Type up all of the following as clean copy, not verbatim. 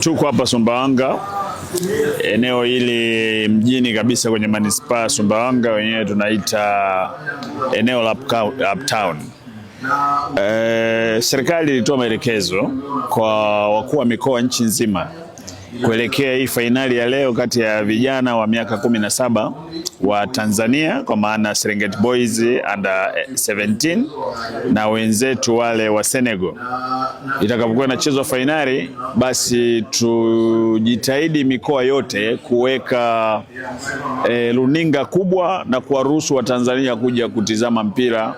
Tuko hapa Sumbawanga, eneo hili mjini kabisa kwenye manispaa Sumbawanga, wenyewe tunaita eneo la Uptown. Serikali ilitoa maelekezo kwa wakuu wa mikoa nchi nzima kuelekea hii fainali ya leo kati ya vijana wa miaka 17 wa Tanzania, kwa maana Serengeti Boys under 17 na wenzetu wale wa Senegal. Itakapokuwa inachezwa fainali, basi tujitahidi mikoa yote kuweka runinga kubwa na kuwaruhusu wa Tanzania kuja kutizama mpira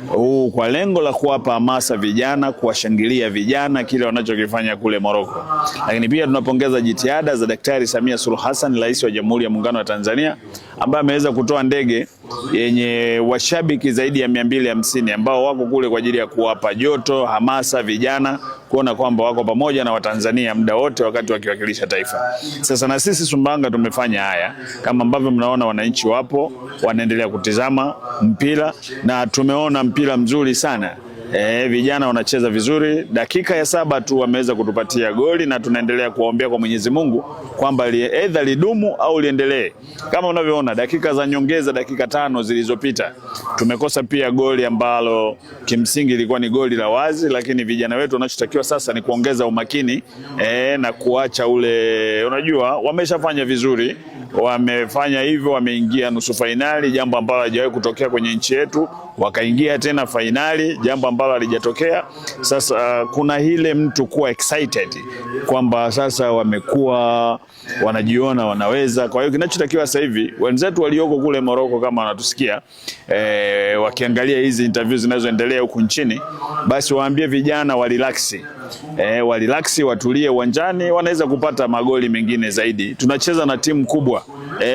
huu kwa lengo la kuwapa hamasa vijana, kuwashangilia vijana kile wanachokifanya kule Morocco. Lakini pia tunapongeza jitihada za Daktari Samia Suluhu Hassan, Rais wa Jamhuri ya Muungano wa Tanzania, ambaye ameweza kutoa ndege yenye washabiki zaidi ya 250 ambao wako kule kwa ajili ya kuwapa joto, hamasa vijana, kuona kwamba wako pamoja na Watanzania muda wote wakati wakiwakilisha taifa. Sasa na sisi Sumbawanga tumefanya haya, kama ambavyo mnaona wananchi wapo wanaendelea kutizama mpira, na tumeona mpira mzuri sana. Vijana wanacheza vizuri. Dakika ya 7 tu wameweza kutupatia goli, na tunaendelea kuwaombea kwa Mwenyezi Mungu kwamba aidha lidumu au liendelee. Kama unavyoona dakika za nyongeza, dakika 5 zilizopita tumekosa pia goli ambalo kimsingi ilikuwa ni goli la wazi, lakini vijana wetu wanachotakiwa sasa ni kuongeza umakini na kuacha ule, unajua wameshafanya vizuri, wamefanya hivyo, wameingia nusu fainali, jambo ambalo halijawahi kutokea kwenye nchi yetu, wakaingia tena fainali, jambo ambalo halijatokea. Sasa kuna ile mtu kuwa excited kwamba sasa wamekuwa wanajiona wanaweza. Kwa hiyo kinachotakiwa sasa hivi wenzetu walioko kule Morocco, kama wanatusikia wakiangalia hizi interviews zinazoendelea huku nchini, basi waambie vijana walilaksi, watulie uwanjani, wanaweza kupata magoli mengine zaidi. Tunacheza na timu kubwa.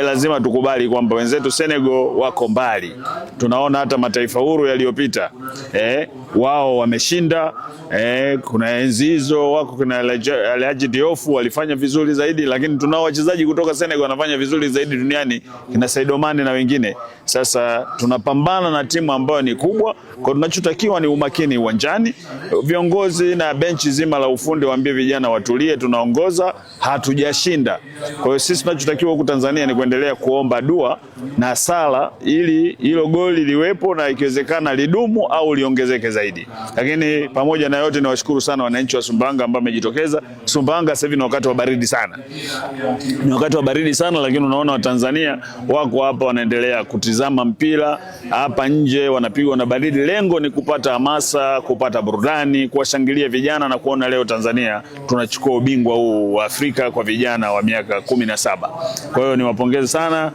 Lazima tukubali kwamba wenzetu Senegal wako mbali. Tunaona hata mataifa huru yaliyopita wao wameshinda. Kuna enzi hizo wako kuna Alhaji Diouf walifanya vizuri zaidi, lakini tunao wachezaji kutoka Senegal wanafanya vizuri zaidi duniani, kina Sadio Mane na wengine. Sasa tunapambana na timu ambayo ni kubwa, kwa tunachotakiwa ni umakini uwanjani. Viongozi na benchi zima la ufundi waambie vijana watulie, tunaongoza, hatujashinda. Kwa hiyo sisi tunachotakiwa huku Tanzania ni kuendelea kuomba dua na sala ili hilo goli liwepo na ikiwezekana lidumu au liongezeke zaidi. Lakini pamoja na yote, nawashukuru sana wananchi wa Sumbawanga ambao wamejitokeza. Sumbawanga sasa hivi ni wakati wa baridi sana. Ni wakati wa baridi sana, lakini unaona Watanzania wako hapa wanaendelea kutizama mpira hapa nje, wanapigwa na baridi. Lengo ni kupata hamasa, kupata burudani, kuwashangilia vijana na kuona leo Tanzania tunachukua ubingwa huu wa Afrika kwa vijana wa miaka 17. Kwa hiyo niwapongeze sana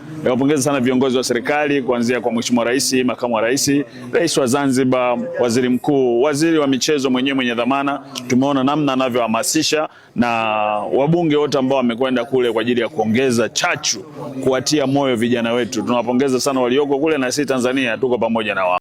viongozi wa serikali, kuanzia kwa Mheshimiwa Rais, Makamu wa Rais, Rais wa Zanzibar, Waziri Mkuu, Waziri wa Michezo mwenye dhamana. Tumeona namna anavyohamasisha, na wabunge wote ambao wamekwenda kule kwa ajili ya kuongeza chachu, kuwatia moyo vijana wetu. Tunawapongeza sana walioko kule, na sisi Tanzania tuko pamoja na wao.